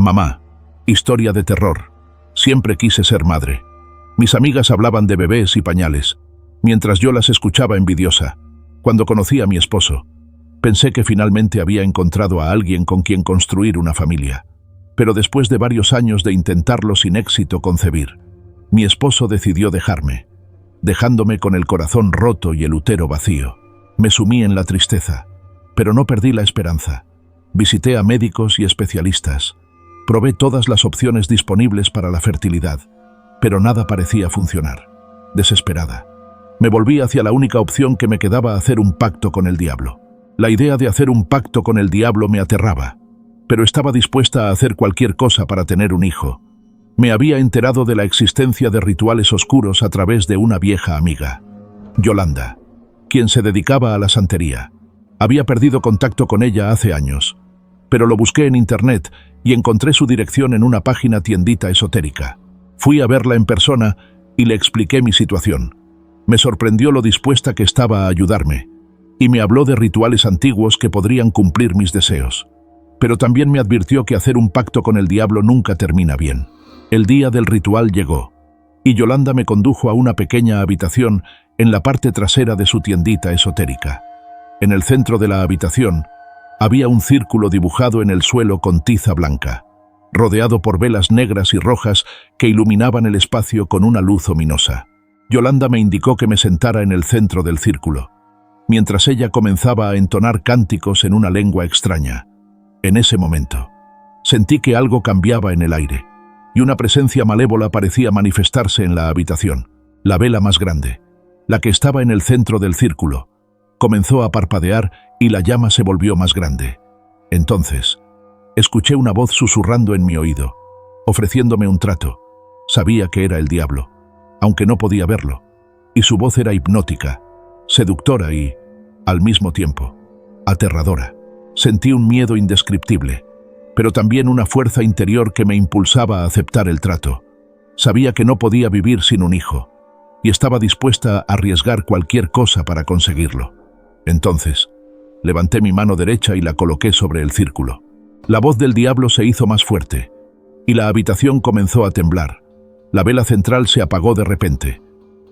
Mamá. Historia de terror. Siempre quise ser madre. Mis amigas hablaban de bebés y pañales, mientras yo las escuchaba envidiosa. Cuando conocí a mi esposo, pensé que finalmente había encontrado a alguien con quien construir una familia. Pero después de varios años de intentarlo sin éxito concebir, mi esposo decidió dejarme, dejándome con el corazón roto y el útero vacío. Me sumí en la tristeza, pero no perdí la esperanza. Visité a médicos y especialistas. Probé todas las opciones disponibles para la fertilidad, pero nada parecía funcionar. Desesperada, me volví hacia la única opción que me quedaba: hacer un pacto con el diablo. La idea de hacer un pacto con el diablo me aterraba, pero estaba dispuesta a hacer cualquier cosa para tener un hijo. Me había enterado de la existencia de rituales oscuros a través de una vieja amiga, Yolanda, quien se dedicaba a la santería. Había perdido contacto con ella hace años, pero lo busqué en internet y encontré su dirección en una página tiendita esotérica. Fui a verla en persona y le expliqué mi situación. Me sorprendió lo dispuesta que estaba a ayudarme, y me habló de rituales antiguos que podrían cumplir mis deseos. Pero también me advirtió que hacer un pacto con el diablo nunca termina bien. El día del ritual llegó, y Yolanda me condujo a una pequeña habitación en la parte trasera de su tiendita esotérica. En el centro de la habitación había un círculo dibujado en el suelo con tiza blanca, rodeado por velas negras y rojas que iluminaban el espacio con una luz ominosa. Yolanda me indicó que me sentara en el centro del círculo, mientras ella comenzaba a entonar cánticos en una lengua extraña. En ese momento, sentí que algo cambiaba en el aire, y una presencia malévola parecía manifestarse en la habitación. La vela más grande, la que estaba en el centro del círculo, comenzó a parpadear y la llama se volvió más grande. Entonces, escuché una voz susurrando en mi oído, ofreciéndome un trato. Sabía que era el diablo, aunque no podía verlo, y su voz era hipnótica, seductora y, al mismo tiempo, aterradora. Sentí un miedo indescriptible, pero también una fuerza interior que me impulsaba a aceptar el trato. Sabía que no podía vivir sin un hijo, y estaba dispuesta a arriesgar cualquier cosa para conseguirlo. Entonces, levanté mi mano derecha y la coloqué sobre el círculo. La voz del diablo se hizo más fuerte, y la habitación comenzó a temblar. La vela central se apagó de repente,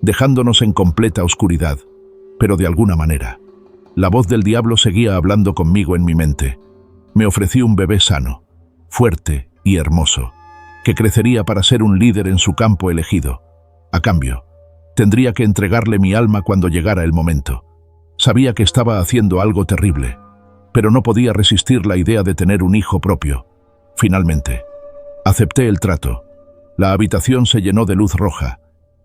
dejándonos en completa oscuridad, pero de alguna manera, la voz del diablo seguía hablando conmigo en mi mente. Me ofrecí un bebé sano, fuerte y hermoso, que crecería para ser un líder en su campo elegido. A cambio, tendría que entregarle mi alma cuando llegara el momento. Sabía que estaba haciendo algo terrible, pero no podía resistir la idea de tener un hijo propio. Finalmente, acepté el trato. La habitación se llenó de luz roja,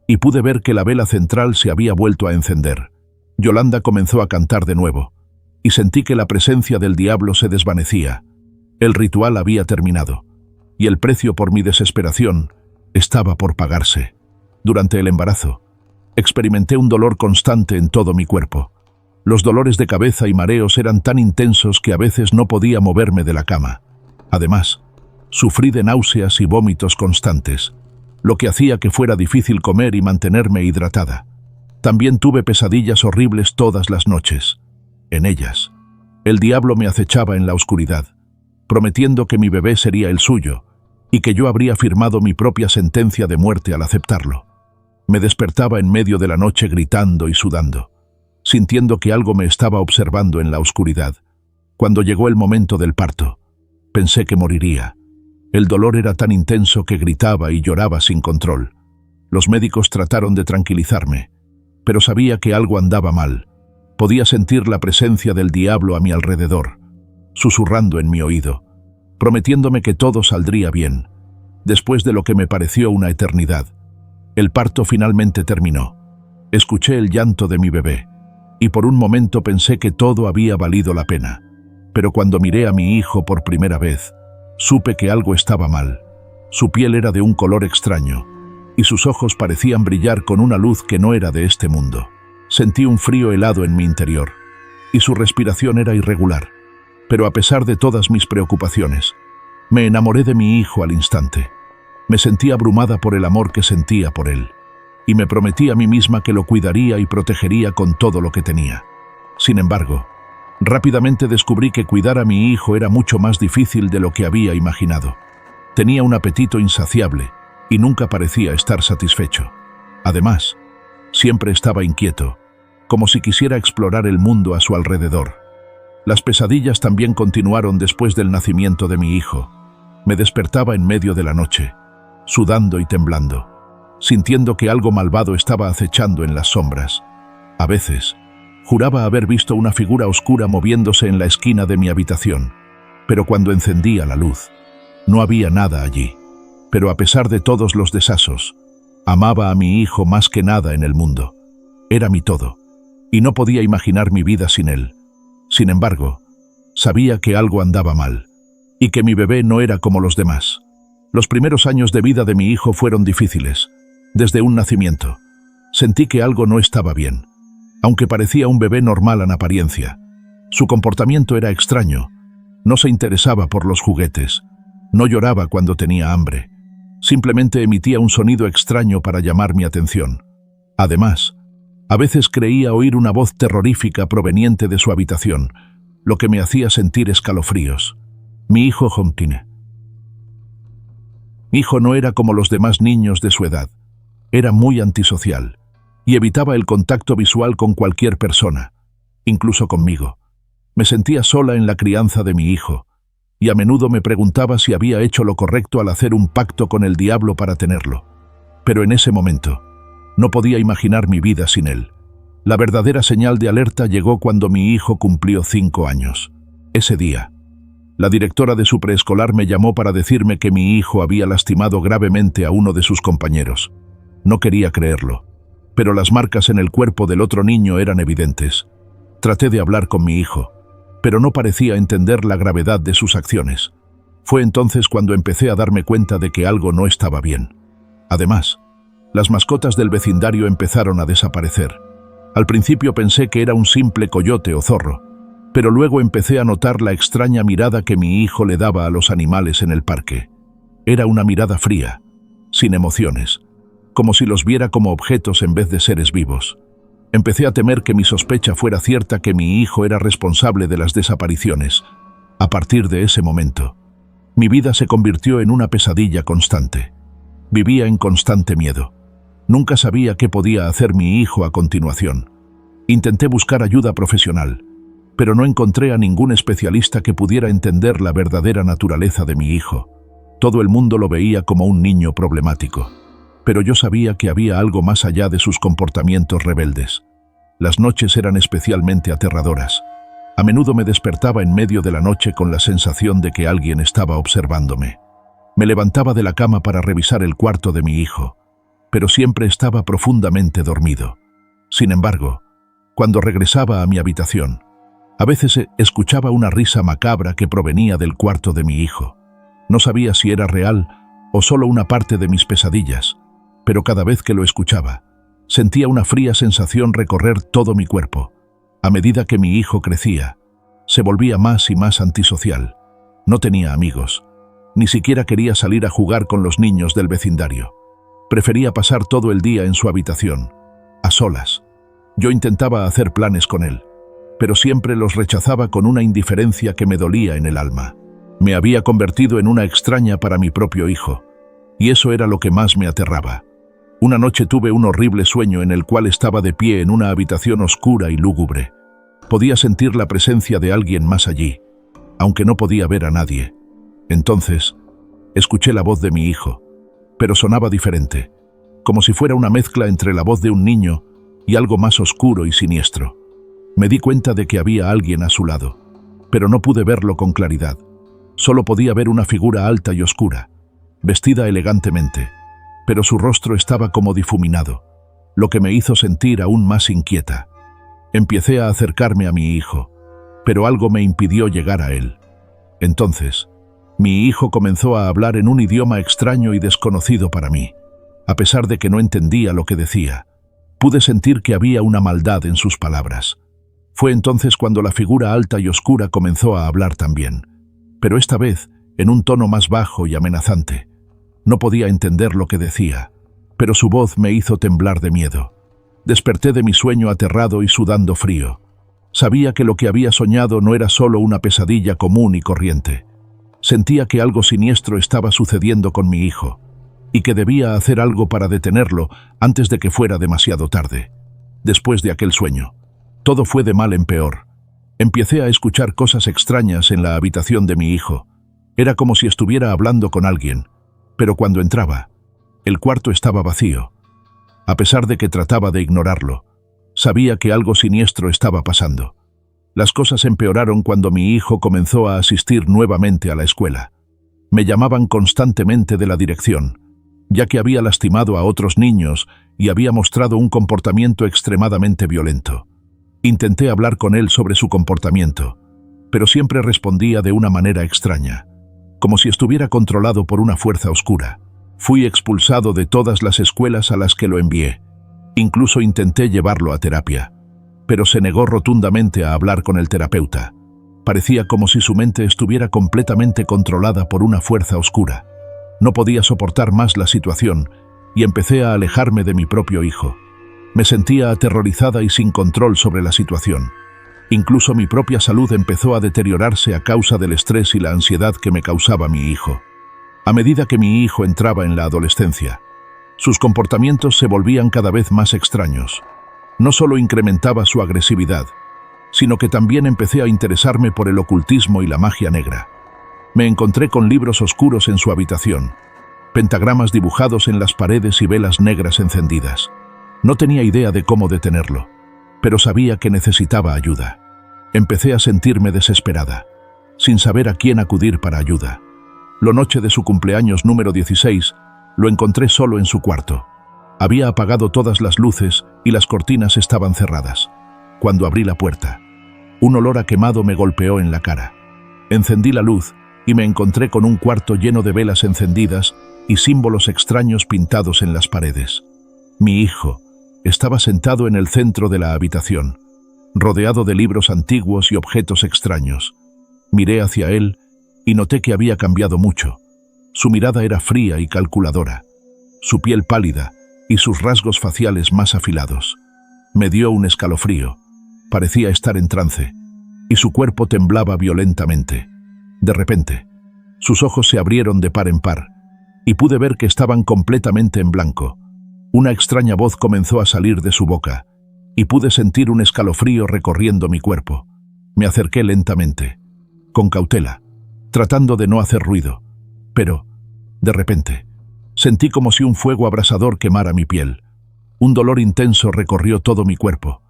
y pude ver que la vela central se había vuelto a encender. Yolanda comenzó a cantar de nuevo, y sentí que la presencia del diablo se desvanecía. El ritual había terminado, y el precio por mi desesperación estaba por pagarse. Durante el embarazo, experimenté un dolor constante en todo mi cuerpo. Los dolores de cabeza y mareos eran tan intensos que a veces no podía moverme de la cama. Además, sufrí de náuseas y vómitos constantes, lo que hacía que fuera difícil comer y mantenerme hidratada. También tuve pesadillas horribles todas las noches. En ellas, el diablo me acechaba en la oscuridad, prometiendo que mi bebé sería el suyo y que yo habría firmado mi propia sentencia de muerte al aceptarlo. Me despertaba en medio de la noche gritando y sudando, sintiendo que algo me estaba observando en la oscuridad. Cuando llegó el momento del parto, pensé que moriría. El dolor era tan intenso que gritaba y lloraba sin control. Los médicos trataron de tranquilizarme, pero sabía que algo andaba mal. Podía sentir la presencia del diablo a mi alrededor, susurrando en mi oído, prometiéndome que todo saldría bien. Después de lo que me pareció una eternidad, el parto finalmente terminó. Escuché el llanto de mi bebé, y por un momento pensé que todo había valido la pena. Pero cuando miré a mi hijo por primera vez, supe que algo estaba mal. Su piel era de un color extraño, y sus ojos parecían brillar con una luz que no era de este mundo. Sentí un frío helado en mi interior, y su respiración era irregular. Pero a pesar de todas mis preocupaciones, me enamoré de mi hijo al instante. Me sentí abrumada por el amor que sentía por él, y me prometí a mí misma que lo cuidaría y protegería con todo lo que tenía. Sin embargo, rápidamente descubrí que cuidar a mi hijo era mucho más difícil de lo que había imaginado. Tenía un apetito insaciable y nunca parecía estar satisfecho. Además, siempre estaba inquieto, como si quisiera explorar el mundo a su alrededor. Las pesadillas también continuaron después del nacimiento de mi hijo. Me despertaba en medio de la noche, sudando y temblando, sintiendo que algo malvado estaba acechando en las sombras. A veces, juraba haber visto una figura oscura moviéndose en la esquina de mi habitación, pero cuando encendía la luz, no había nada allí. Pero a pesar de todos los desasos, amaba a mi hijo más que nada en el mundo. Era mi todo, y no podía imaginar mi vida sin él. Sin embargo, sabía que algo andaba mal, y que mi bebé no era como los demás. Los primeros años de vida de mi hijo fueron difíciles. Desde un nacimiento, sentí que algo no estaba bien. Aunque parecía un bebé normal en apariencia, su comportamiento era extraño. No se interesaba por los juguetes, no lloraba cuando tenía hambre. Simplemente emitía un sonido extraño para llamar mi atención. Además, a veces creía oír una voz terrorífica proveniente de su habitación, lo que me hacía sentir escalofríos. Mi hijo Jontine. Mi hijo no era como los demás niños de su edad. Era muy antisocial y evitaba el contacto visual con cualquier persona, incluso conmigo. Me sentía sola en la crianza de mi hijo, y a menudo me preguntaba si había hecho lo correcto al hacer un pacto con el diablo para tenerlo. Pero en ese momento, no podía imaginar mi vida sin él. La verdadera señal de alerta llegó cuando mi hijo cumplió 5 años. Ese día, la directora de su preescolar me llamó para decirme que mi hijo había lastimado gravemente a uno de sus compañeros. No quería creerlo, pero las marcas en el cuerpo del otro niño eran evidentes. Traté de hablar con mi hijo, pero no parecía entender la gravedad de sus acciones. Fue entonces cuando empecé a darme cuenta de que algo no estaba bien. Además, las mascotas del vecindario empezaron a desaparecer. Al principio pensé que era un simple coyote o zorro, pero luego empecé a notar la extraña mirada que mi hijo le daba a los animales en el parque. Era una mirada fría, sin emociones, como si los viera como objetos en vez de seres vivos. Empecé a temer que mi sospecha fuera cierta, que mi hijo era responsable de las desapariciones. A partir de ese momento, mi vida se convirtió en una pesadilla constante. Vivía en constante miedo. Nunca sabía qué podía hacer mi hijo a continuación. Intenté buscar ayuda profesional, pero no encontré a ningún especialista que pudiera entender la verdadera naturaleza de mi hijo. Todo el mundo lo veía como un niño problemático, pero yo sabía que había algo más allá de sus comportamientos rebeldes. Las noches eran especialmente aterradoras. A menudo me despertaba en medio de la noche con la sensación de que alguien estaba observándome. Me levantaba de la cama para revisar el cuarto de mi hijo, pero siempre estaba profundamente dormido. Sin embargo, cuando regresaba a mi habitación, a veces escuchaba una risa macabra que provenía del cuarto de mi hijo. No sabía si era real o solo una parte de mis pesadillas, pero cada vez que lo escuchaba, sentía una fría sensación recorrer todo mi cuerpo. A medida que mi hijo crecía, se volvía más y más antisocial. No tenía amigos. Ni siquiera quería salir a jugar con los niños del vecindario. Prefería pasar todo el día en su habitación, a solas. Yo intentaba hacer planes con él, pero siempre los rechazaba con una indiferencia que me dolía en el alma. Me había convertido en una extraña para mi propio hijo, y eso era lo que más me aterraba. Una noche tuve un horrible sueño en el cual estaba de pie en una habitación oscura y lúgubre. Podía sentir la presencia de alguien más allí, aunque no podía ver a nadie. Entonces, escuché la voz de mi hijo, pero sonaba diferente, como si fuera una mezcla entre la voz de un niño y algo más oscuro y siniestro. Me di cuenta de que había alguien a su lado, pero no pude verlo con claridad. Solo podía ver una figura alta y oscura, vestida elegantemente, pero su rostro estaba como difuminado, lo que me hizo sentir aún más inquieta. Empecé a acercarme a mi hijo, pero algo me impidió llegar a él. Entonces, mi hijo comenzó a hablar en un idioma extraño y desconocido para mí. A pesar de que no entendía lo que decía, pude sentir que había una maldad en sus palabras. Fue entonces cuando la figura alta y oscura comenzó a hablar también, pero esta vez en un tono más bajo y amenazante. No podía entender lo que decía, pero su voz me hizo temblar de miedo. Desperté de mi sueño aterrado y sudando frío. Sabía que lo que había soñado no era solo una pesadilla común y corriente, Sentía que algo siniestro estaba sucediendo con mi hijo, y que debía hacer algo para detenerlo antes de que fuera demasiado tarde. Después de aquel sueño, todo fue de mal en peor. Empecé a escuchar cosas extrañas en la habitación de mi hijo. Era como si estuviera hablando con alguien, pero cuando entraba, el cuarto estaba vacío. A pesar de que trataba de ignorarlo, sabía que algo siniestro estaba pasando. Las cosas empeoraron cuando mi hijo comenzó a asistir nuevamente a la escuela. Me llamaban constantemente de la dirección, ya que había lastimado a otros niños y había mostrado un comportamiento extremadamente violento. Intenté hablar con él sobre su comportamiento, pero siempre respondía de una manera extraña, como si estuviera controlado por una fuerza oscura. Fui expulsado de todas las escuelas a las que lo envié. Incluso intenté llevarlo a terapia, pero se negó rotundamente a hablar con el terapeuta. Parecía como si su mente estuviera completamente controlada por una fuerza oscura. No podía soportar más la situación y empecé a alejarme de mi propio hijo. Me sentía aterrorizada y sin control sobre la situación. Incluso mi propia salud empezó a deteriorarse a causa del estrés y la ansiedad que me causaba mi hijo. A medida que mi hijo entraba en la adolescencia, sus comportamientos se volvían cada vez más extraños. No solo incrementaba su agresividad, sino que también empecé a interesarme por el ocultismo y la magia negra. Me encontré con libros oscuros en su habitación, pentagramas dibujados en las paredes y velas negras encendidas. No tenía idea de cómo detenerlo, pero sabía que necesitaba ayuda. Empecé a sentirme desesperada, sin saber a quién acudir para ayuda. La noche de su cumpleaños número 16, lo encontré solo en su cuarto. Había apagado todas las luces y las cortinas estaban cerradas. Cuando abrí la puerta, un olor a quemado me golpeó en la cara. Encendí la luz y me encontré con un cuarto lleno de velas encendidas y símbolos extraños pintados en las paredes. Mi hijo estaba sentado en el centro de la habitación, rodeado de libros antiguos y objetos extraños. Miré hacia él y noté que había cambiado mucho. Su mirada era fría y calculadora, su piel pálida y sus rasgos faciales más afilados. Me dio un escalofrío. Parecía estar en trance, y su cuerpo temblaba violentamente. De repente, sus ojos se abrieron de par en par, y pude ver que estaban completamente en blanco. Una extraña voz comenzó a salir de su boca, y pude sentir un escalofrío recorriendo mi cuerpo. Me acerqué lentamente, con cautela, tratando de no hacer ruido, pero, de repente, sentí como si un fuego abrasador quemara mi piel. Un dolor intenso recorrió todo mi cuerpo,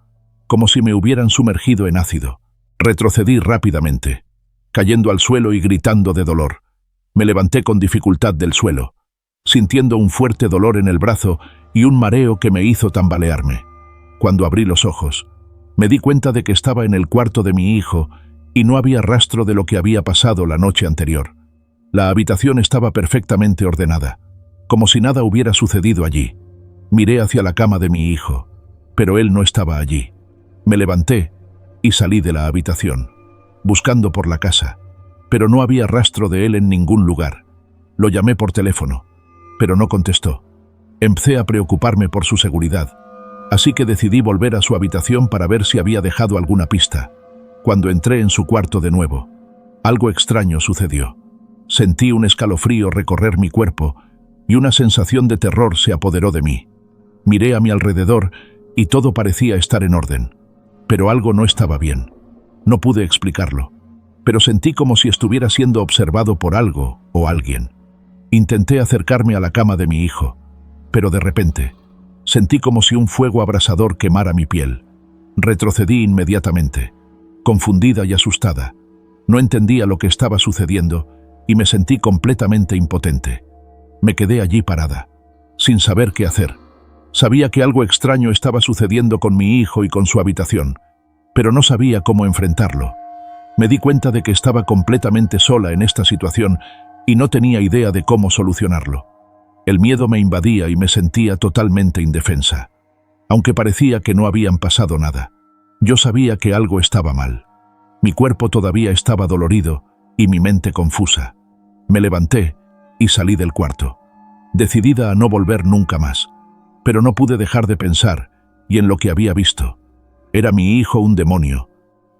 como si me hubieran sumergido en ácido. Retrocedí rápidamente, cayendo al suelo y gritando de dolor. Me levanté con dificultad del suelo, sintiendo un fuerte dolor en el brazo y un mareo que me hizo tambalearme. Cuando abrí los ojos, me di cuenta de que estaba en el cuarto de mi hijo y no había rastro de lo que había pasado la noche anterior. La habitación estaba perfectamente ordenada, como si nada hubiera sucedido allí. Miré hacia la cama de mi hijo, pero él no estaba allí. Me levanté y salí de la habitación, buscando por la casa, pero no había rastro de él en ningún lugar. Lo llamé por teléfono, pero no contestó. Empecé a preocuparme por su seguridad, así que decidí volver a su habitación para ver si había dejado alguna pista. Cuando entré en su cuarto de nuevo, algo extraño sucedió. Sentí un escalofrío recorrer mi cuerpo y una sensación de terror se apoderó de mí. Miré a mi alrededor y todo parecía estar en orden, pero algo no estaba bien. No pude explicarlo, pero sentí como si estuviera siendo observado por algo o alguien. Intenté acercarme a la cama de mi hijo, pero de repente sentí como si un fuego abrasador quemara mi piel. Retrocedí inmediatamente, confundida y asustada. No entendía lo que estaba sucediendo y me sentí completamente impotente. Me quedé allí parada, sin saber qué hacer. Sabía que algo extraño estaba sucediendo con mi hijo y con su habitación, pero no sabía cómo enfrentarlo. Me di cuenta de que estaba completamente sola en esta situación y no tenía idea de cómo solucionarlo. El miedo me invadía y me sentía totalmente indefensa. Aunque parecía que no habían pasado nada, yo sabía que algo estaba mal. Mi cuerpo todavía estaba dolorido y mi mente confusa. Me levanté y salí del cuarto, decidida a no volver nunca más. Pero no pude dejar de pensar y en lo que había visto. ¿Era mi hijo un demonio?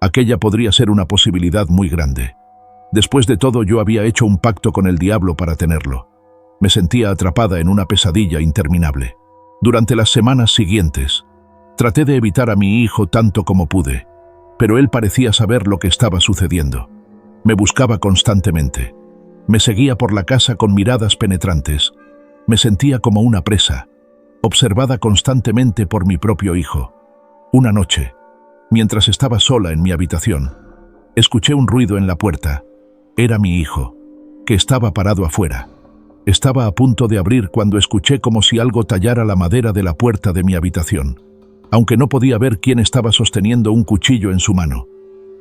Aquella podría ser una posibilidad muy grande. Después de todo, yo había hecho un pacto con el diablo para tenerlo. Me sentía atrapada en una pesadilla interminable. Durante las semanas siguientes, traté de evitar a mi hijo tanto como pude, pero él parecía saber lo que estaba sucediendo. Me buscaba constantemente. Me seguía por la casa con miradas penetrantes. Me sentía como una presa, observada constantemente por mi propio hijo. Una noche, mientras estaba sola en mi habitación, escuché un ruido en la puerta. Era mi hijo, que estaba parado afuera. Estaba a punto de abrir cuando escuché como si algo tallara la madera de la puerta de mi habitación. Aunque no podía ver quién estaba sosteniendo un cuchillo en su mano,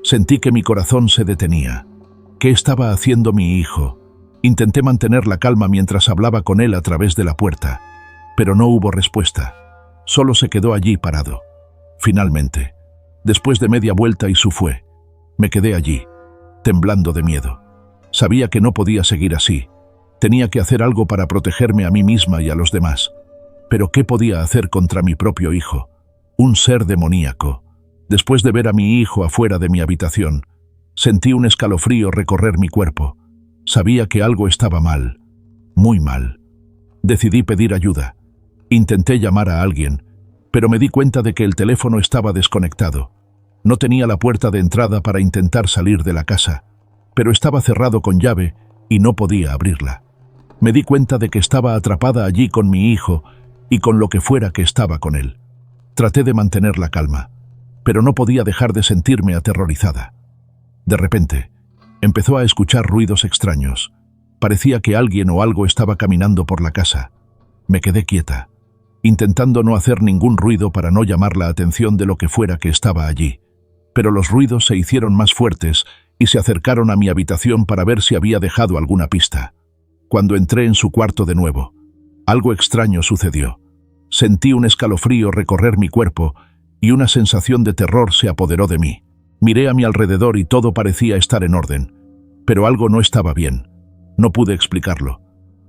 sentí que mi corazón se detenía. ¿Qué estaba haciendo mi hijo? Intenté mantener la calma mientras hablaba con él a través de la puerta, pero no hubo respuesta. Solo se quedó allí parado. Finalmente, después de media vuelta y su fue, me quedé allí, temblando de miedo. Sabía que no podía seguir así. Tenía que hacer algo para protegerme a mí misma y a los demás. Pero ¿qué podía hacer contra mi propio hijo? Un ser demoníaco. Después de ver a mi hijo afuera de mi habitación, sentí un escalofrío recorrer mi cuerpo. Sabía que algo estaba mal, muy mal. Decidí pedir ayuda. Intenté llamar a alguien, pero me di cuenta de que el teléfono estaba desconectado. No tenía la puerta de entrada para intentar salir de la casa, pero estaba cerrado con llave y no podía abrirla. Me di cuenta de que estaba atrapada allí con mi hijo y con lo que fuera que estaba con él. Traté de mantener la calma, pero no podía dejar de sentirme aterrorizada. De repente, empezó a escuchar ruidos extraños. Parecía que alguien o algo estaba caminando por la casa. Me quedé quieta, intentando no hacer ningún ruido para no llamar la atención de lo que fuera que estaba allí. Pero los ruidos se hicieron más fuertes y se acercaron a mi habitación para ver si había dejado alguna pista. Cuando entré en su cuarto de nuevo, algo extraño sucedió. Sentí un escalofrío recorrer mi cuerpo y una sensación de terror se apoderó de mí. Miré a mi alrededor y todo parecía estar en orden, pero algo no estaba bien. No pude explicarlo,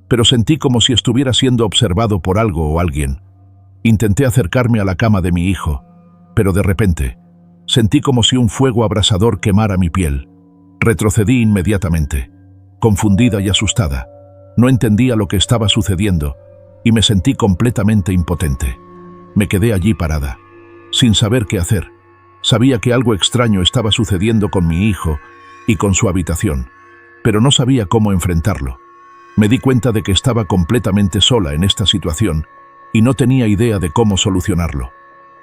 pero sentí como si estuviera siendo observado por algo o alguien. Intenté acercarme a la cama de mi hijo, pero de repente, sentí como si un fuego abrasador quemara mi piel. Retrocedí inmediatamente, confundida y asustada. No entendía lo que estaba sucediendo y me sentí completamente impotente. Me quedé allí parada, sin saber qué hacer. Sabía que algo extraño estaba sucediendo con mi hijo y con su habitación, pero no sabía cómo enfrentarlo. Me di cuenta de que estaba completamente sola en esta situación y no tenía idea de cómo solucionarlo.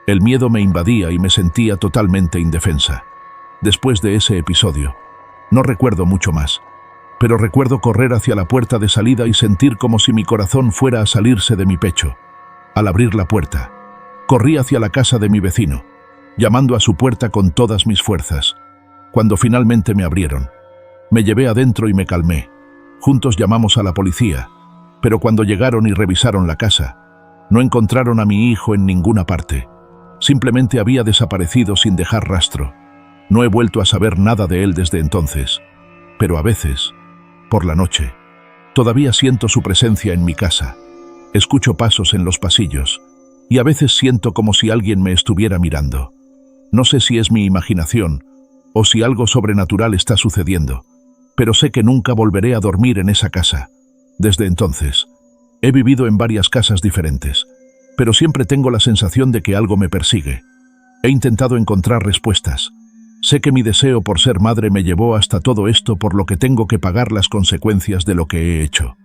El miedo me invadía y me sentía totalmente indefensa. Después de ese episodio, no recuerdo mucho más, pero recuerdo correr hacia la puerta de salida y sentir como si mi corazón fuera a salirse de mi pecho. Al abrir la puerta, corrí hacia la casa de mi vecino, llamando a su puerta con todas mis fuerzas. Cuando finalmente me abrieron, me llevé adentro y me calmé. Juntos llamamos a la policía, pero cuando llegaron y revisaron la casa, no encontraron a mi hijo en ninguna parte. Simplemente había desaparecido sin dejar rastro. No he vuelto a saber nada de él desde entonces, pero a veces, por la noche, todavía siento su presencia en mi casa. Escucho pasos en los pasillos y a veces siento como si alguien me estuviera mirando. No sé si es mi imaginación o si algo sobrenatural está sucediendo, pero sé que nunca volveré a dormir en esa casa. Desde entonces, he vivido en varias casas diferentes, pero siempre tengo la sensación de que algo me persigue. He intentado encontrar respuestas. Sé que mi deseo por ser madre me llevó hasta todo esto, por lo que tengo que pagar las consecuencias de lo que he hecho.